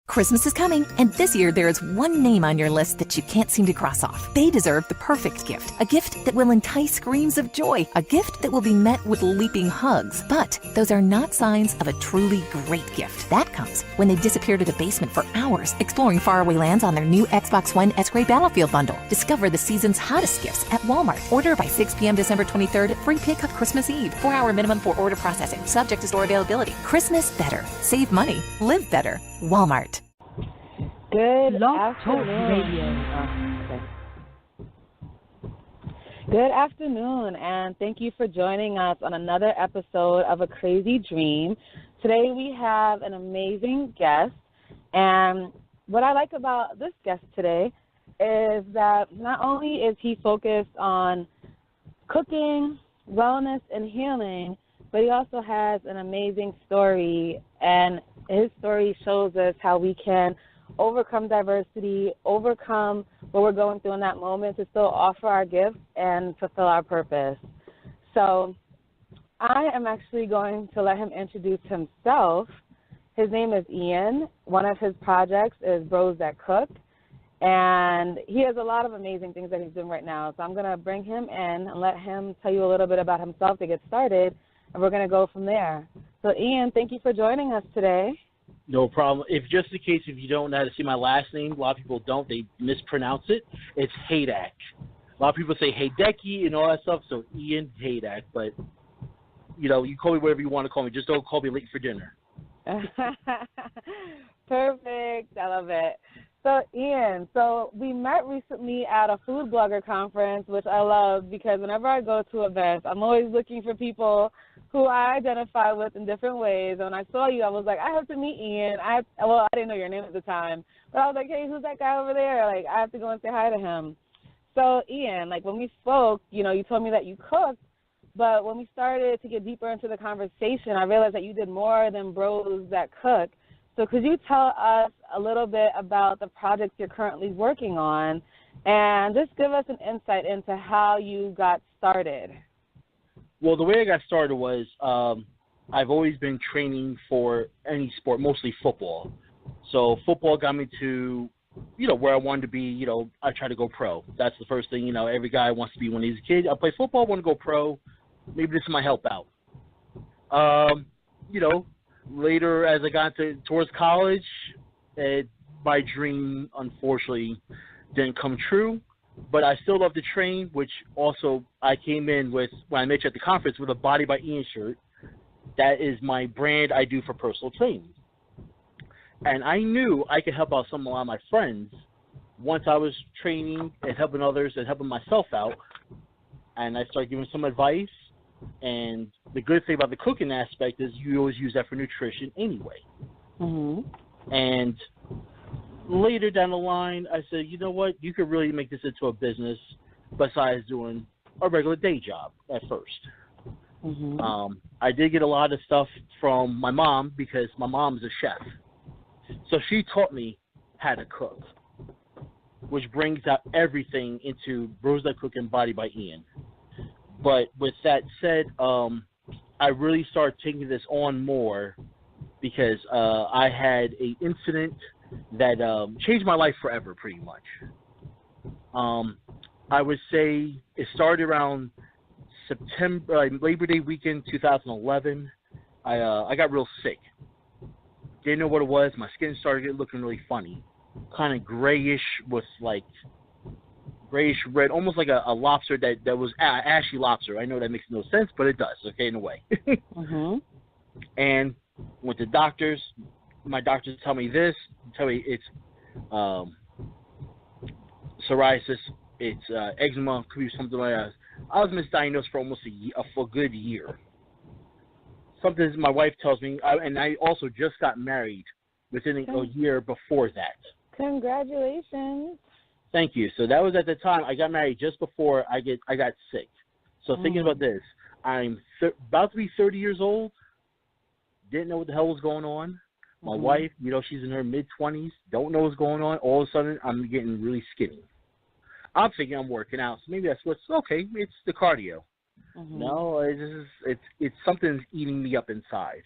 Christmas is coming, and this year there is one name on your list that you can't seem to cross off. They deserve the perfect gift. A gift that will entice screams of joy. A gift that will be met with leaping hugs. But those are not signs of a truly great gift. That comes when they disappear to the basement for hours, exploring faraway lands on their new Xbox One S-Grade Battlefield bundle. Discover the season's hottest gifts at Walmart. Order by 6 p.m. December 23rd. Free pickup Christmas Eve. 4-hour minimum for order processing. Subject to store availability. Christmas better. Save money. Live better. Walmart. Good afternoon. Good afternoon, and thank you for joining us on another episode of A Crazy Dream. Today we have an amazing guest, and what I like about this guest today is that not only is he focused on cooking, wellness, and healing, but he also has an amazing story, and his story shows us how we can overcome diversity, overcome what we're going through in that moment to still offer our gifts and fulfill our purpose. So I am actually going to let him introduce himself. His name is Ian. One of his projects is Bros That Cook, and he has a lot of amazing things that he's doing right now. So I'm going to bring him in and let him tell you a little bit about himself to get started, and we're going to go from there. So Ian, thank you for joining us today. No problem. If just in case if you don't know how to see my last name, a lot of people don't. They mispronounce it. It's Haydecke. A lot of people say Haydecke and all that stuff, so Ian Heydecke. But, you know, you call me whatever you want to call me. Just don't call me late for dinner. Perfect. I love it. So, Ian, we met recently at a food blogger conference, which I love because whenever I go to events, I'm always looking for people who I identify with in different ways. And when I saw you, I was like, I have to meet Ian. I didn't know your name at the time, but I was like, hey, who's that guy over there? Like, I have to go and say hi to him. So, Ian, like when we spoke, you know, you told me that you cooked, but when we started to get deeper into the conversation, I realized that you did more than Bros That Cook. So could you tell us a little bit about the projects you're currently working on and just give us an insight into how you got started? Well, the way I got started was I've always been training for any sport, mostly football. So football got me to, you know, where I wanted to be. You know, I tried to go pro. That's the first thing, you know, every guy wants to be when he's a kid. I play football, I want to go pro. Maybe this might help out. You know, later as I got towards college, my dream, unfortunately, didn't come true. But I still love to train, which also I came in with, when I met you at the conference, with a Body by Ian shirt. That is my brand I do for personal training. And I knew I could help out a lot of my friends once I was training and helping others and helping myself out. And I started giving some advice. And the good thing about the cooking aspect is you always use that for nutrition anyway. Mm-hmm. And later down the line, I said, you know what, you could really make this into a business besides doing a regular day job at first. Mm-hmm. I did get a lot of stuff from my mom because my mom is a chef. So she taught me how to cook, which brings out everything into Bros That Cook and Body by Ian. But with that said, I really started taking this on more because I had an incident that changed my life forever, pretty much. I would say it started around Labor Day weekend 2011. I got real sick. Didn't know what it was. My skin started looking really funny, kind of grayish with like grayish red, almost like a lobster that was ashy lobster. I know that makes no sense, but it does. Okay, in a way. Mm-hmm. And went to doctors. My doctors tell me it's psoriasis, it's eczema, could be something like that. I was misdiagnosed for almost a good year. Something my wife tells me, and I also just got married within a year before that. Congratulations. Thank you. So that was at the time I got married just before I got sick. So thinking about this, I'm about to be 30 years old. Didn't know what the hell was going on. My wife, you know, she's in her mid-20s, don't know what's going on. All of a sudden, I'm getting really skinny. I'm thinking I'm working out, so maybe that's what's okay. It's the cardio. No, it's something's eating me up inside.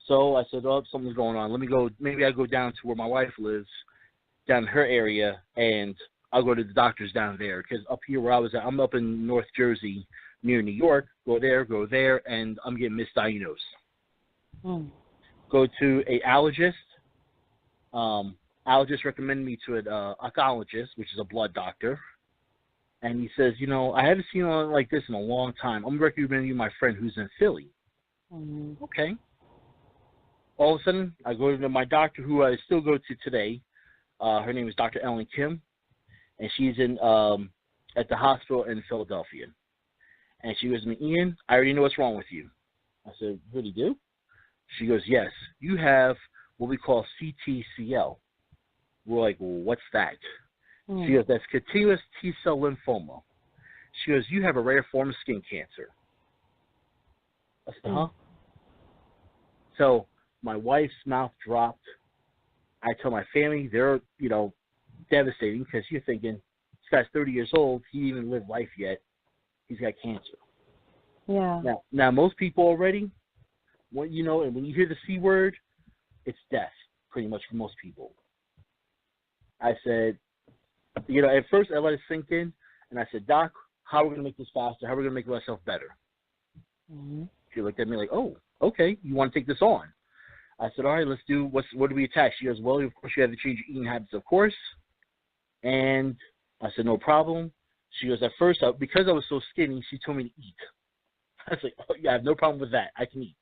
So I said, oh, something's going on. Let me go. Maybe I go down to where my wife lives, down in her area, and I'll go to the doctors down there. Because up here where I was at, I'm up in North Jersey near New York. Go there, and I'm getting misdiagnosed. Go to a allergist. Allergist recommended me to an oncologist, which is a blood doctor. And he says, I haven't seen one like this in a long time. I'm recommending you my friend who's in Philly. Okay. All of a sudden, I go to my doctor, who I still go to today. Her name is Dr. Ellen Kim, and she's in at the hospital in Philadelphia. And she goes to me, Ian, I already know what's wrong with you. I said, really do? She goes, yes, you have what we call CTCL. We're like, well, what's that? She goes, that's Cutaneous T-Cell Lymphoma. She goes, you have a rare form of skin cancer. I said, huh? So my wife's mouth dropped. I tell my family, they're, devastating, because you're thinking, this guy's 30 years old. He didn't even live life yet. He's got cancer. Yeah. Now most people already, and when you hear the C word, it's death, pretty much for most people. I said, at first I let it sink in, and I said, Doc, how are we going to make this faster? How are we going to make myself better? She looked at me like, oh, okay, you want to take this on? I said, all right, let's do, what do we attack? She goes, well, of course you have to change your eating habits, of course. And I said, no problem. She goes, at first, because I was so skinny, she told me to eat. I was like, oh, yeah, I have no problem with that. I can eat.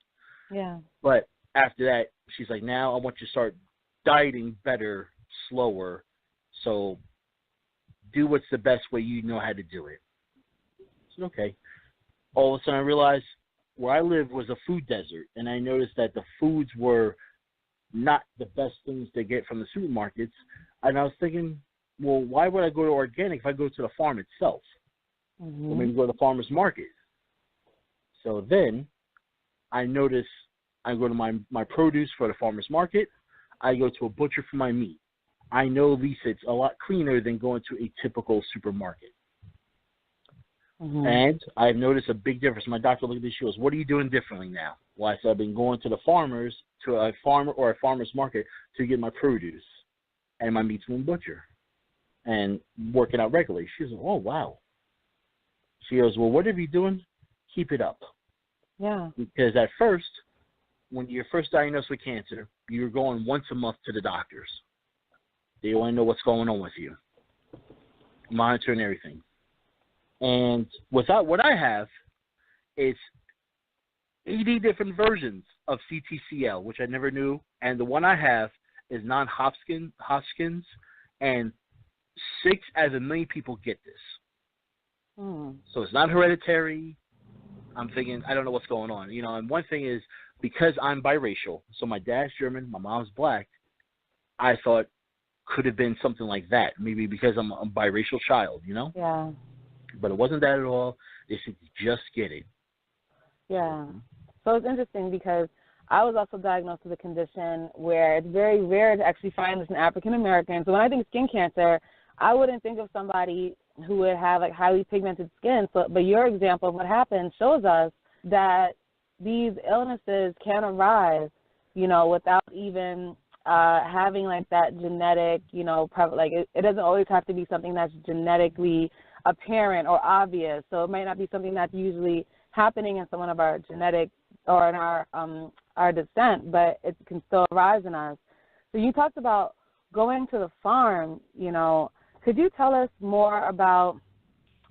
Yeah. But after that, she's like, now I want you to start dieting better, slower. So do what's the best way you know how to do it. I said, okay. All of a sudden I realized where I lived was a food desert, and I noticed that the foods were not the best things to get from the supermarkets. And I was thinking, well, why would I go to organic if I go to the farm itself? Or maybe go to the farmer's market. So then I noticed I go to my produce for the farmer's market. I go to a butcher for my meat. I know at least it's a lot cleaner than going to a typical supermarket. And I've noticed a big difference. My doctor looked at me, she goes, what are you doing differently now? Well, I said, I've been going to a farmer or a farmer's market to get my produce and my meat from the butcher and working out regularly. She goes, oh, wow. She goes, well, whatever you're doing, keep it up. Yeah. Because at first, when you're first diagnosed with cancer, you're going once a month to the doctors. They want to know what's going on with you, monitoring everything. And without what I have, it's 80 different versions of CTCL, which I never knew. And the one I have is non-Hodgkin's, and 6 out of 1 million people get this. So it's not hereditary. I'm thinking, I don't know what's going on. And one thing is, because I'm biracial, so my dad's German, my mom's black, I thought could have been something like that. Maybe because I'm a biracial child, Yeah. But it wasn't that at all. They said, just get it. Yeah. So it's interesting because I was also diagnosed with a condition where it's very rare to actually find this in African Americans. So when I think skin cancer, I wouldn't think of somebody who would have like highly pigmented skin. So, but your example of what happened shows us that these illnesses can arise, without even having like that genetic, like it doesn't always have to be something that's genetically apparent or obvious. So it might not be something that's usually happening in someone of our genetic or in our descent, but it can still arise in us. So you talked about going to the farm, could you tell us more about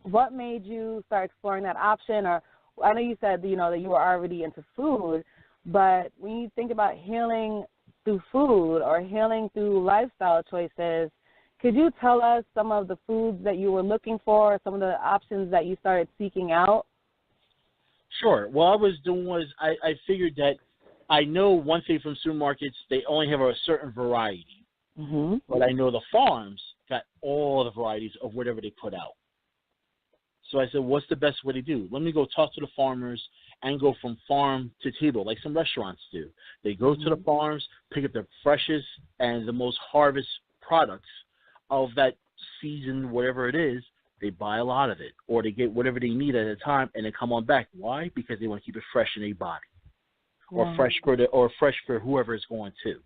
what made you start exploring that option? Or I know you said, that you were already into food, but when you think about healing through food or healing through lifestyle choices, could you tell us some of the foods that you were looking for, some of the options that you started seeking out? Sure. What I was doing was I figured that I know one thing from supermarkets, they only have a certain variety. But I know the farms got all the varieties of whatever they put out. So I said, what's the best way to do? Let me go talk to the farmers and go from farm to table, like some restaurants do. They go to the farms, pick up the freshest and the most harvest products of that season, whatever it is. They buy a lot of it, or they get whatever they need at a time, and they come on back. Why? Because they want to keep it fresh in their body. or fresh for whoever it's going to.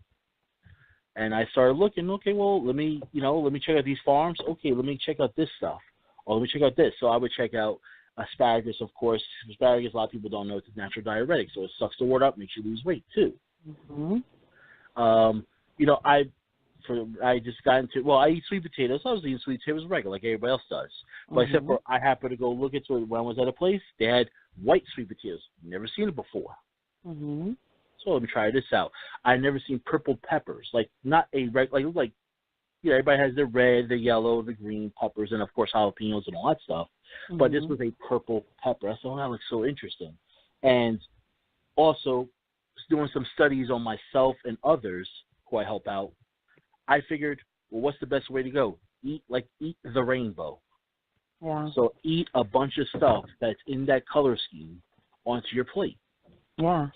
And I started looking. Okay, well, let me check out these farms. Okay, let me check out this stuff, or let me check out this. So I would check out asparagus, of course. Asparagus, a lot of people don't know it's a natural diuretic, so it sucks the water up, makes you lose weight too. I just got into, well, I eat sweet potatoes. I was eating sweet potatoes regular, like everybody else does. But except for I happened to go look into it when I was at a place. They had white sweet potatoes. Never seen it before. So let me try this out. I never seen purple peppers, like not a like everybody has the red, the yellow, the green peppers, and of course jalapenos and all that stuff. But this was a purple pepper. I thought that looks so interesting. And also doing some studies on myself and others who I help out, I figured, well, what's the best way to go? Eat the rainbow. Yeah. So eat a bunch of stuff that's in that color scheme onto your plate. Yeah.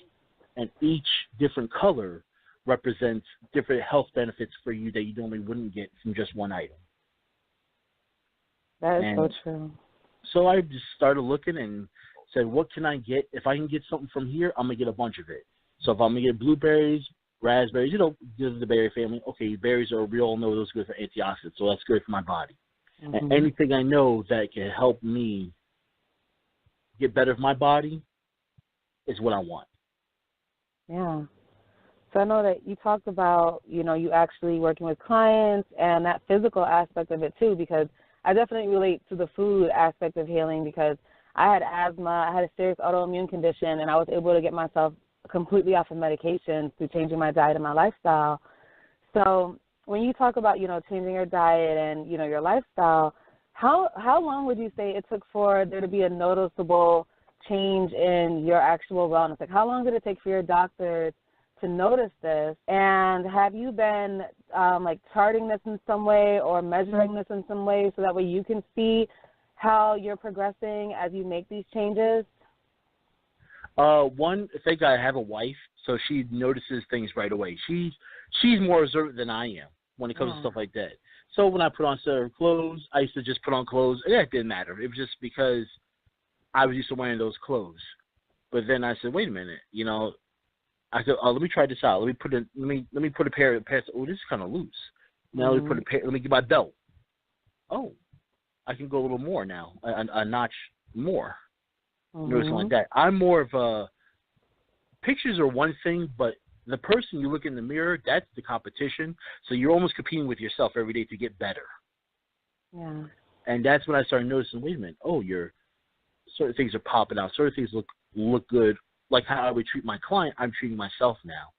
And each different color represents different health benefits for you that you normally wouldn't get from just one item. That is so true. So I just started looking and said, what can I get? If I can get something from here, I'm going to get a bunch of it. So if I'm going to get blueberries, raspberries, this is the berry family. Okay, berries we all know those are good for antioxidants, so that's good for my body. And anything I know that can help me get better with my body is what I want. Yeah. So I know that you talked about, you actually working with clients and that physical aspect of it too, because I definitely relate to the food aspect of healing because I had asthma, I had a serious autoimmune condition, and I was able to get myself completely off of medication through changing my diet and my lifestyle. So when you talk about, changing your diet and, your lifestyle, how long would you say it took for there to be a noticeable change in your actual wellness? Like, how long did it take for your doctor to notice this? And have you been, charting this in some way or measuring this in some way so that way you can see how you're progressing as you make these changes? One, I think I have a wife, so she notices things right away. She's more observant than I am when it comes to stuff like that. So when I put on certain clothes, I used to just put on clothes. It didn't matter. It was just because I was used to wearing those clothes. But then I said, wait a minute, I said, let me try this out. Let me put a pair of pants. Oh, this is kind of loose. Now let me get my belt. Oh, I can go a little more now, a notch more. Noticing like that. I'm more of a, pictures are one thing, but the person you look in the mirror, that's the competition. So you're almost competing with yourself every day to get better. Yeah. And that's when I started noticing, wait a minute, certain things are popping out. Certain things look good. Like how I would treat my client, I'm treating myself now.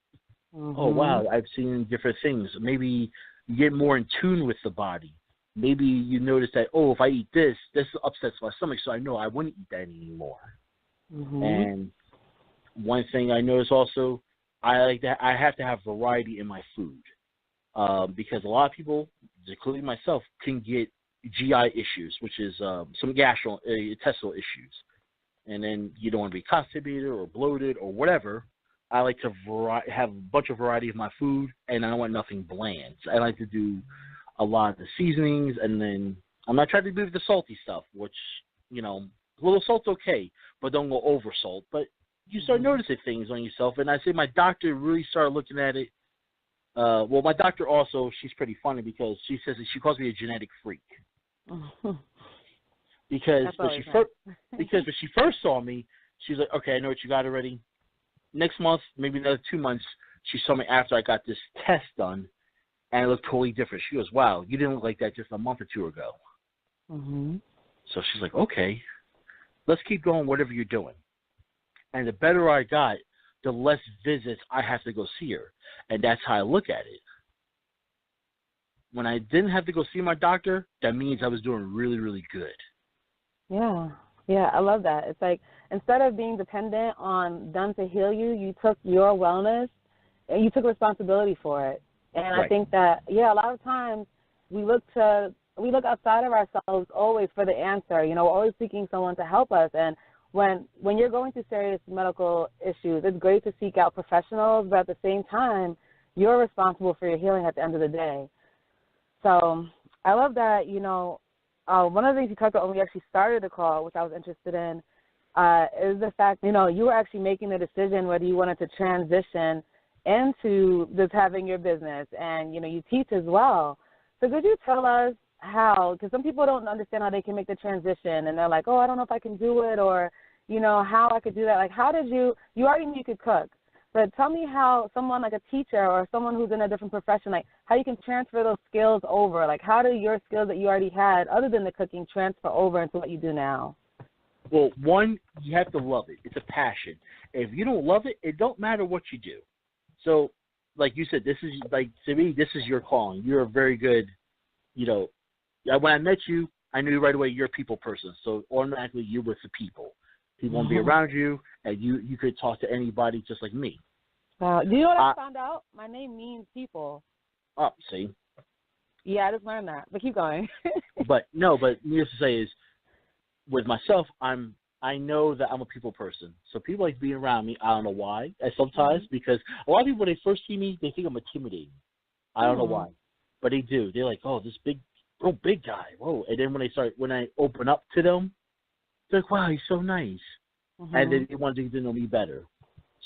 Oh, wow, I've seen different things. Maybe you get more in tune with the body. Maybe you notice that, if I eat this upsets my stomach, so I know I wouldn't eat that anymore. And one thing I notice also, I have to have variety in my food because a lot of people, including myself, can get GI issues, which is some gastrointestinal issues. And then you don't want to be constipated or bloated or whatever. I like to have a bunch of variety of my food, and I don't want nothing bland. So I like to do a lot of the seasonings, and then I'm not trying to do the salty stuff, which, a little salt's okay, but don't go over salt. But you start noticing things on yourself, and I say my doctor really started looking at it. My doctor also, she's pretty funny because she says that she calls me a genetic freak. Because when she first saw me, she's like, okay, I know what you got already. Next month, maybe another 2 months, she saw me after I got this test done, and it looked totally different. She goes, wow, you didn't look like that just a month or two ago. So she's like, okay, let's keep going whatever you're doing. And the better I got, the less visits I have to go see her. And that's how I look at it. When I didn't have to go see my doctor, that means I was doing really, really good. Yeah, I love that. It's like instead of being dependent on them to heal you, you took your wellness and you took responsibility for it. And I think that, a lot of times we look outside of ourselves always for the answer. We're always seeking someone to help us. And when you're going through serious medical issues, it's great to seek out professionals, but at the same time, you're responsible for your healing at the end of the day. So I love that, one of the things you talked about when we actually started the call, which I was interested in, is the fact, you know, you were actually making the decision whether you wanted to transition into this having your business, and, you know, you teach as well. So could you tell us how, because some people don't understand how they can make the transition, and they're like, oh, I don't know if I can do it, or, you know, how I could do that. Like, how did you already knew you could cook, but tell me how someone like a teacher or someone who's in a different profession, like how you can transfer those skills over. Like, how do your skills that you already had, other than the cooking, transfer over into what you do now? Well, one, you have to love it. It's a passion. If you don't love it, it don't matter what you do. So, like you said, this is, like, to me, this is your calling. You're a very good, you know, when I met you, I knew right away you're a people person. So automatically you're with the people. People want to be around you, and you could talk to anybody just like me. Do you know what I found out? My name means people. Oh, see? Yeah, I just learned that. But keep going. but needless to say is, with myself, I know that I'm a people person. So people like being around me. I don't know why. And sometimes because a lot of people, when they first see me, they think I'm intimidating. I don't know why, but they do. They're like, oh, this big guy. Whoa. And then when I open up to them, they're like, wow, he's so nice. And then they want to get to know me better.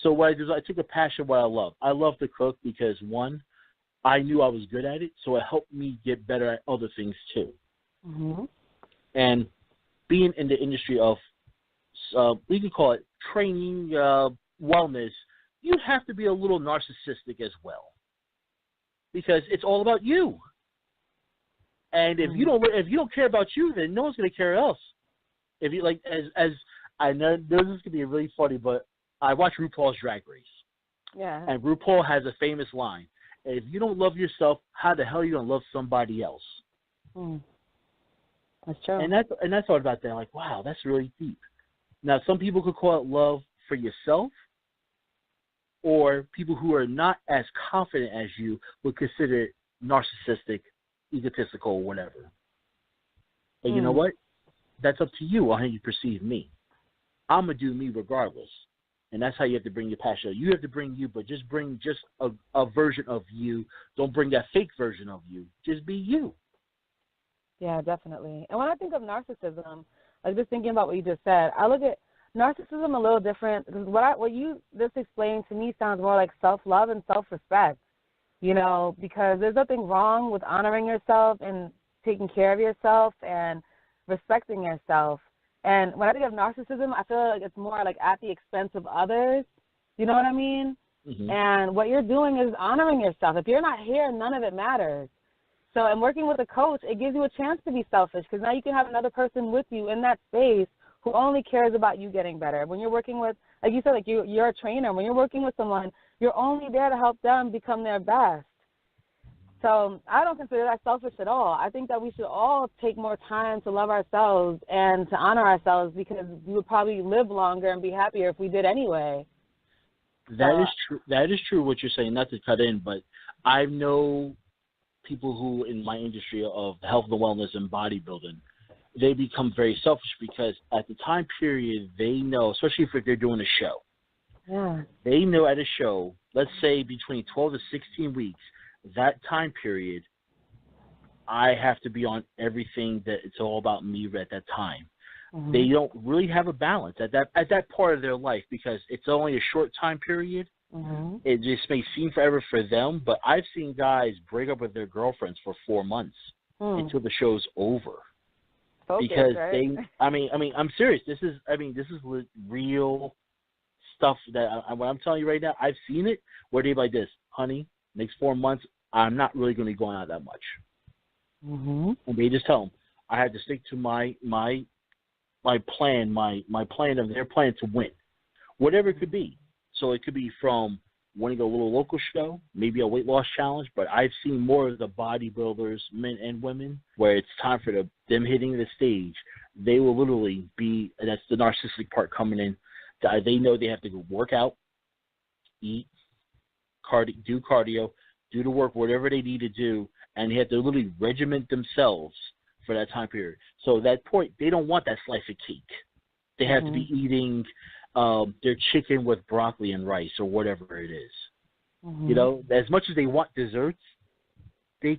So what I do is I took a passion what I love. I love to cook because, one, I knew I was good at it, so it helped me get better at other things too. And being in the industry of, we can call it training, wellness, you have to be a little narcissistic as well, because it's all about you. And if you don't care about you, then no one's going to care else. If you like, as I know, this is going to be really funny, but I watch RuPaul's Drag Race. Yeah. And RuPaul has a famous line: "If you don't love yourself, how the hell are you going to love somebody else?" That's true. And I thought about that, like, wow, that's really deep. Now, some people could call it love for yourself, or people who are not as confident as you would consider it narcissistic, egotistical, or whatever. But you know what? That's up to you on how you perceive me. I'm going to do me regardless. And that's how you have to bring your passion. You have to bring you, but just bring just a version of you. Don't bring that fake version of you. Just be you. Yeah, definitely. And when I think of narcissism, like just thinking about what you just said, I look at narcissism a little different, because what you just explained to me sounds more like self-love and self-respect, you know, because there's nothing wrong with honoring yourself and taking care of yourself and respecting yourself. And when I think of narcissism, I feel like it's more like at the expense of others. You know what I mean? And what you're doing is honoring yourself. If you're not here, none of it matters. So in working with a coach, it gives you a chance to be selfish, because now you can have another person with you in that space who only cares about you getting better. When you're working with, like you said, like you're a trainer. When you're working with someone, you're only there to help them become their best. So I don't consider that selfish at all. I think that we should all take more time to love ourselves and to honor ourselves, because we would probably live longer and be happier if we did anyway. That is true. That is true what you're saying, not to cut in, but I know people who in my industry of health and wellness and bodybuilding, they become very selfish because at the time period they know, especially if they're doing a show, they know at a show, let's say between 12 to 16 weeks, that time period, I have to be on everything that it's all about me at that time. They don't really have a balance at that part of their life, because it's only a short time period. It just may seem forever for them, but I've seen guys break up with their girlfriends for 4 months until the show's over. Because right? I'm serious. This is real stuff that what I'm telling you right now. I've seen it where they're like this, honey, next 4 months, I'm not really going to be going out that much. And they just tell them, I had to stick to my plan, my plan of their plan to win, whatever it could be. So it could be from winning a little local show, maybe a weight loss challenge, but I've seen more of the bodybuilders, men and women, where it's time for them hitting the stage. They will literally be, that's the narcissistic part coming in. They know they have to go work out, eat, do cardio, do the work, whatever they need to do, and they have to literally regiment themselves for that time period. So that point, they don't want that slice of cake. They have to be eating their chicken with broccoli and rice or whatever it is. You know, as much as they want desserts, they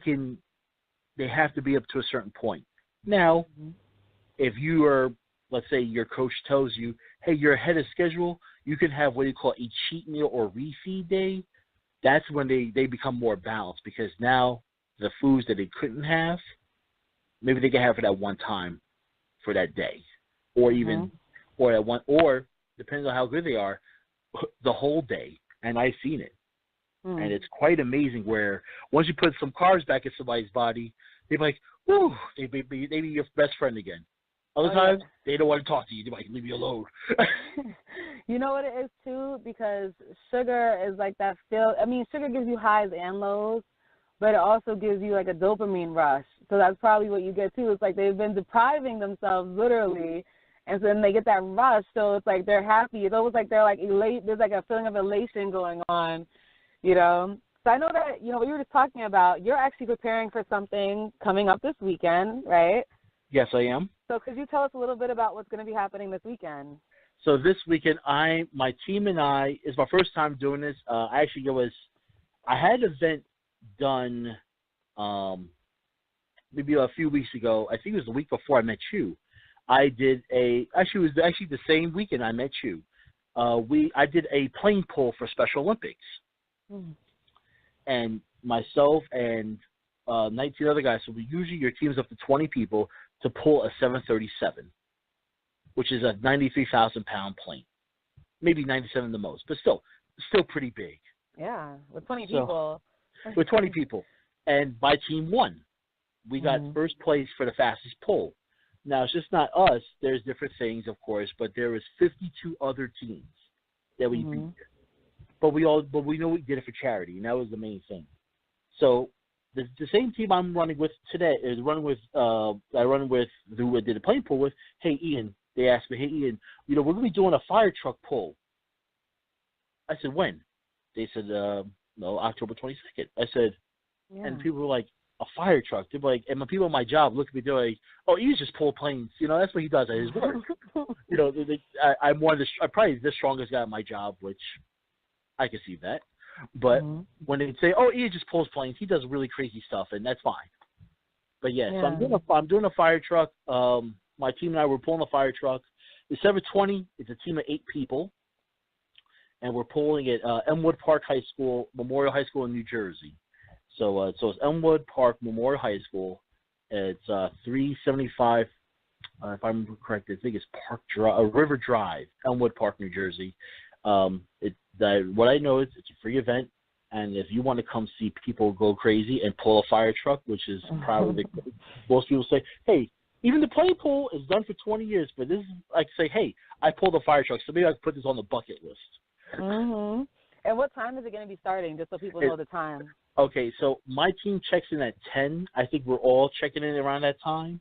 have to be up to a certain point. Now, if you are let's say your coach tells you, hey, you're ahead of schedule, you can have what you call a cheat meal or refeed day. That's when they become more balanced, because now the foods that they couldn't have, maybe they can have it at one time for that day, or even, or at one, or depending on how good they are, the whole day. And I've seen it. And it's quite amazing where once you put some carbs back in somebody's body, they're like, whoo, they be your best friend again. Other times, they don't want to talk to you. They're like, leave me alone. You know what it is, too? Because sugar is like that feel. I mean, sugar gives you highs and lows, but it also gives you like a dopamine rush. So that's probably what you get, too. It's like they've been depriving themselves, literally, and so then they get that rush. So it's like they're happy. It's almost like they're like elate. There's like a feeling of elation going on, you know. So I know that, you know, what you were just talking about, you're actually preparing for something coming up this weekend, right? Yes, I am. So could you tell us a little bit about what's going to be happening this weekend? So this weekend, my team and I, it's my first time doing this. I had an event done maybe a few weeks ago. I think it was the week before I met you. It was actually the same weekend I met you. I did a plane pull for Special Olympics. And myself and 19 other guys, so usually your team's up to 20 people to pull a 737, which is a 93,000-pound plane. Maybe 97 the most, but still pretty big. Yeah, with 20 people. With 20 people. And my team won. We got first place for the fastest pull. Now, it's just not us. There's different things, of course, but there was 52 other teams that we beat. But we know we did it for charity, and that was the main thing. So the same team I'm running with today is running with who I did a plane pull with. Hey Ian, they asked me, hey Ian, you know, we're gonna be doing a fire truck pull. I said, when? They said, no, October 22nd. I said, and people were like, a fire truck. They're like, and my people at my job look at me, they're like, oh, Ian just pull planes. You know, that's what he does at his work. You know, I'm probably the strongest guy at my job, which I can see that. But when they say, oh, Ian just pulls planes, he does really crazy stuff, and that's fine. But so I'm doing a fire truck. My team and I were pulling a fire truck. The 720 is a team of 8 people, and we're pulling it Elmwood Park High School, Memorial High School in New Jersey. So it's Elmwood Park Memorial High School. It's 375, if I'm correct, I think it's River Drive, Elmwood Park, New Jersey. What I know is it's a free event, and if you want to come see people go crazy and pull a fire truck, which is probably most people say, hey, even the plane pull is done for 20 years, but this is like say, hey, I pulled a fire truck, so maybe I can put this on the bucket list. And what time is it going to be starting, just so people know the time? Okay, so my team checks in at 10. I think we're all checking in around that time.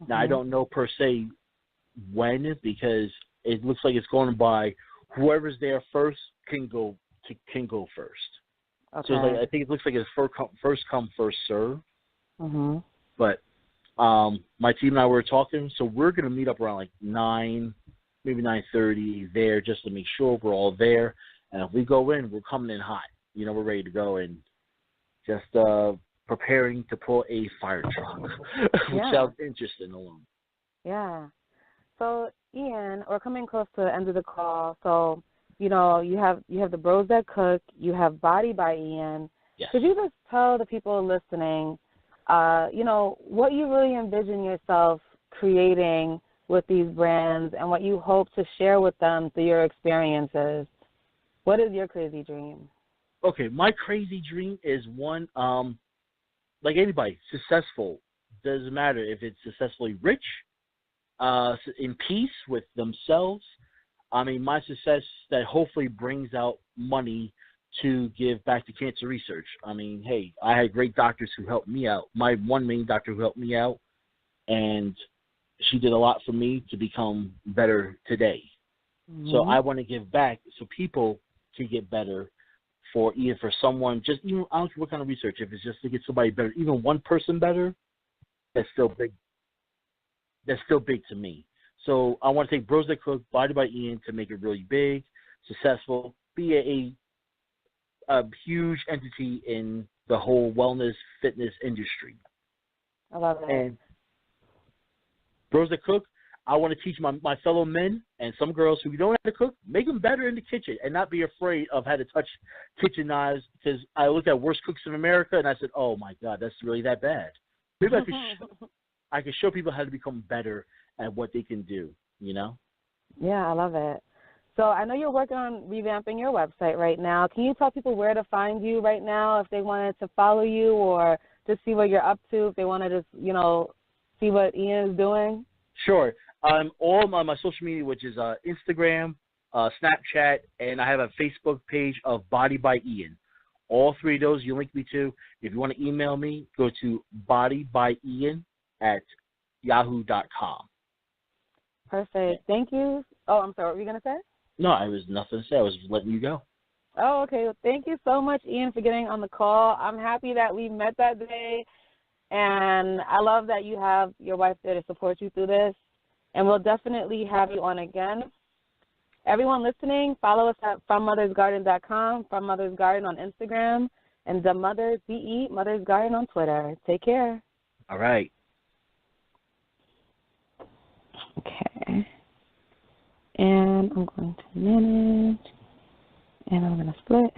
Now, I don't know per se when, because it looks like it's going by whoever's there first can go first. Okay. So I think it looks like it's first come, first serve. But my team and I were talking, so we're going to meet up around like 9, maybe 9:30 there, just to make sure we're all there. And if we go in, we're coming in hot. You know, we're ready to go and just preparing to pull a fire truck, which sounds interesting alone. Yeah. So, Ian, we're coming close to the end of the call. So, you know, you have the Bros That Cook, you have Body by Ian. Yes. Could you just tell the people listening, you know, what you really envision yourself creating with these brands and what you hope to share with them through your experiences? What is your crazy dream? Okay, my crazy dream is one, like anybody, successful. Doesn't matter if it's successfully rich, in peace with themselves. I mean, my success that hopefully brings out money to give back to cancer research. I mean, hey, I had great doctors who helped me out. My one main doctor who helped me out, and she did a lot for me to become better today. So I want to give back so people can get better for someone, just even, I don't care what kind of research, if it's just to get somebody better, even one person better, that's still big. That's still big to me. So I want to take Bros That Cook, Body by Ian, to make it really big, successful, be a huge entity in the whole wellness, fitness industry. I love it. And Bros That Cook, I want to teach my fellow men and some girls who don't know how to cook, make them better in the kitchen and not be afraid of how to touch kitchen knives. Because I looked at worst cooks in America and I said, oh my God, that's really that bad. Maybe I could show people how to become better at what they can do, you know? Yeah, I love it. So I know you're working on revamping your website right now. Can you tell people where to find you right now if they wanted to follow you or just see what you're up to, if they want to just, see what Ian is doing? Sure. All my social media, which is Instagram, Snapchat, and I have a Facebook page of Body by Ian. All three of those you link me to. If you want to email me, go to bodybyian@yahoo.com. Perfect. Thank you. Oh, I'm sorry. What were you going to say? No, I was nothing to say. I was letting you go. Oh, okay. Well, thank you so much, Ian, for getting on the call. I'm happy that we met that day, and I love that you have your wife there to support you through this, and we'll definitely have you on again. Everyone listening, follow us at FromMothersGarden.com, From Mother's Garden on Instagram, and The Mothers, D-E, Mother's Garden on Twitter. Take care. All right. Okay. And I'm going to manage, and I'm going to split.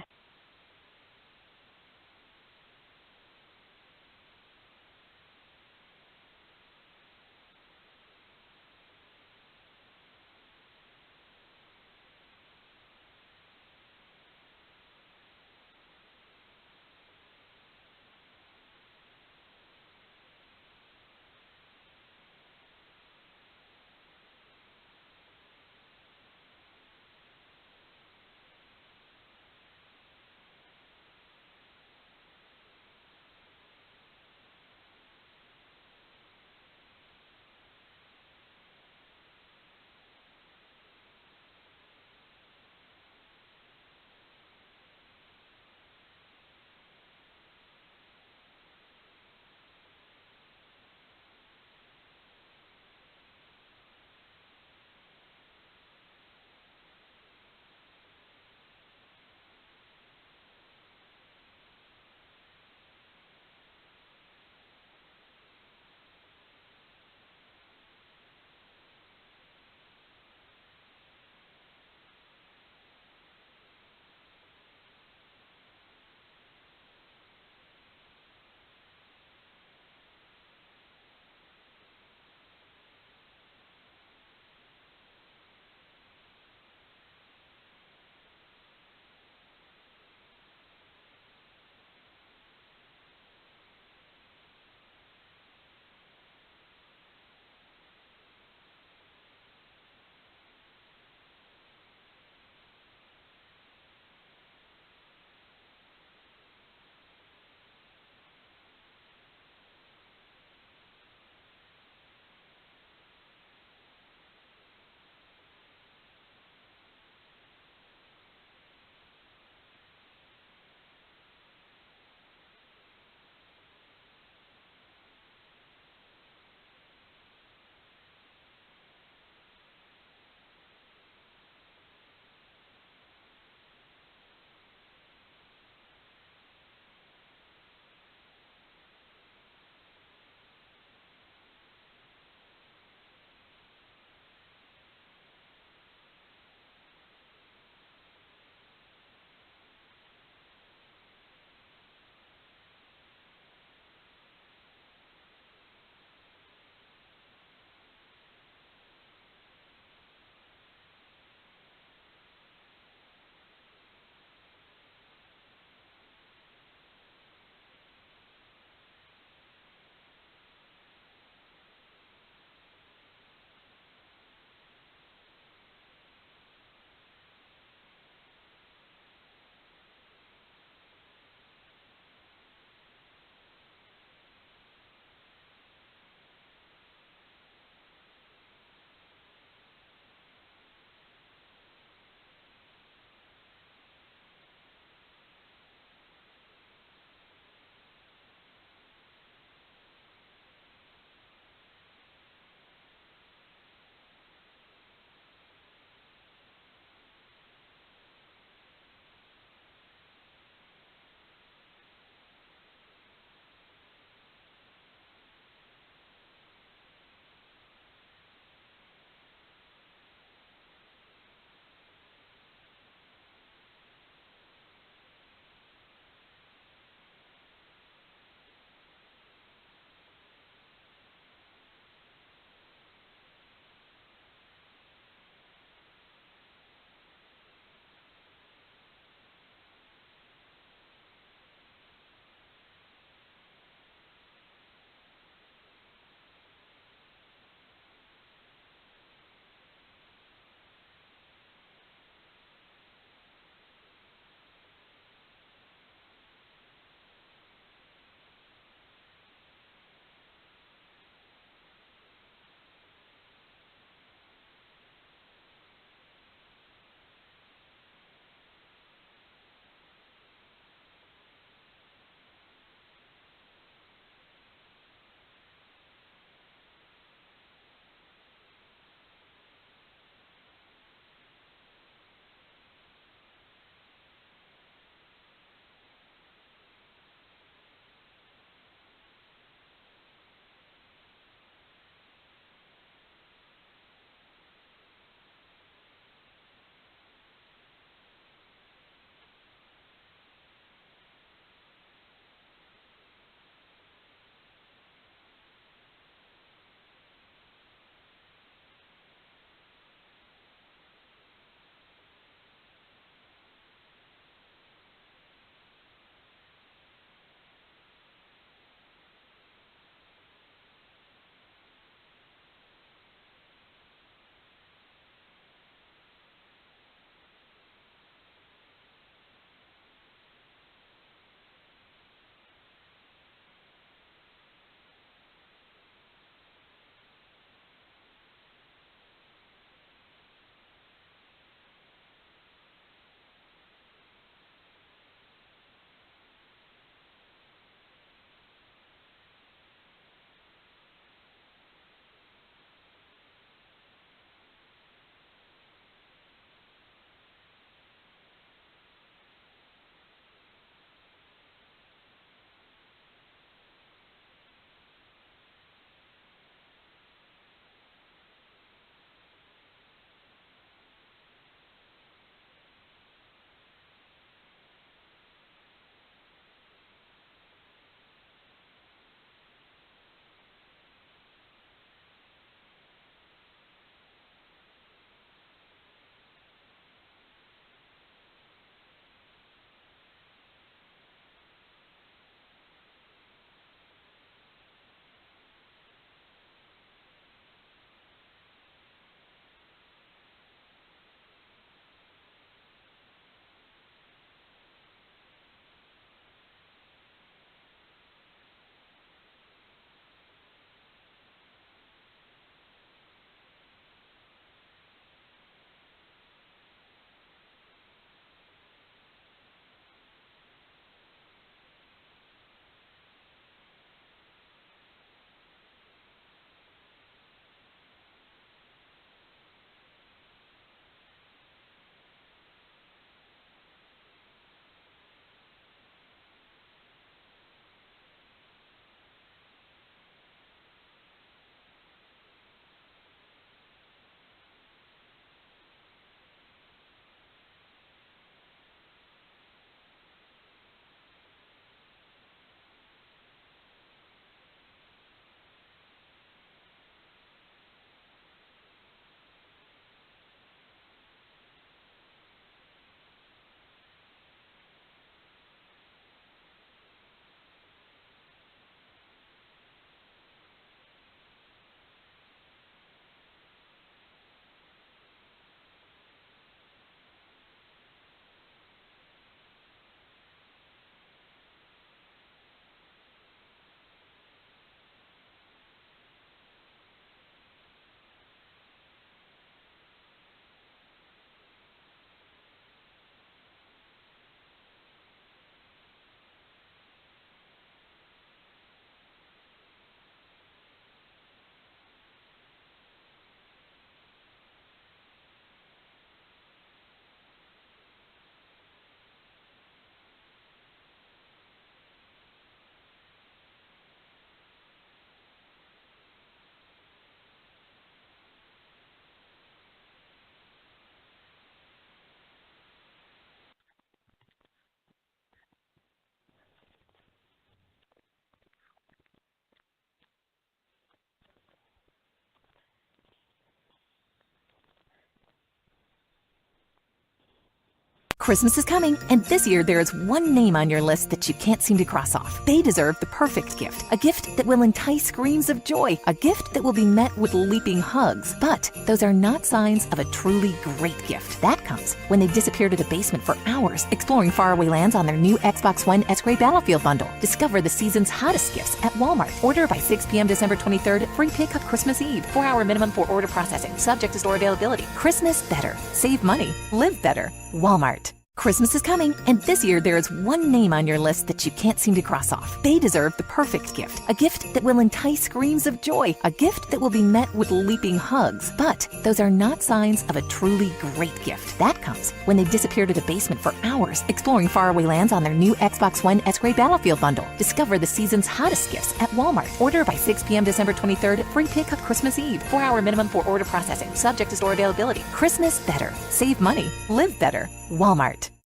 Christmas is coming, and this year there is one name on your list that you can't seem to cross off. They deserve the perfect gift. A gift that will entice screams of joy. A gift that will be met with leaping hugs. But those are not signs of a truly great gift. That comes when they disappear to the basement for hours, exploring faraway lands on their new Xbox One S-Grade Battlefield bundle. Discover the season's hottest gifts at Walmart. Order by 6 p.m. December 23rd. Free pickup Christmas Eve. 4-hour minimum for order processing. Subject to store availability. Christmas better. Save money. Live better. Walmart. Christmas is coming, and this year there is one name on your list that you can't seem to cross off. They deserve the perfect gift. A gift that will entice screams of joy. A gift that will be met with leaping hugs. But those are not signs of a truly great gift. That comes when they disappear to the basement for hours, exploring faraway lands on their new Xbox One S-Grade Battlefield bundle. Discover the season's hottest gifts at Walmart. Order by 6 p.m. December 23rd. Free pickup Christmas Eve. 4-hour minimum for order processing. Subject to store availability. Christmas better. Save money. Live better. Walmart.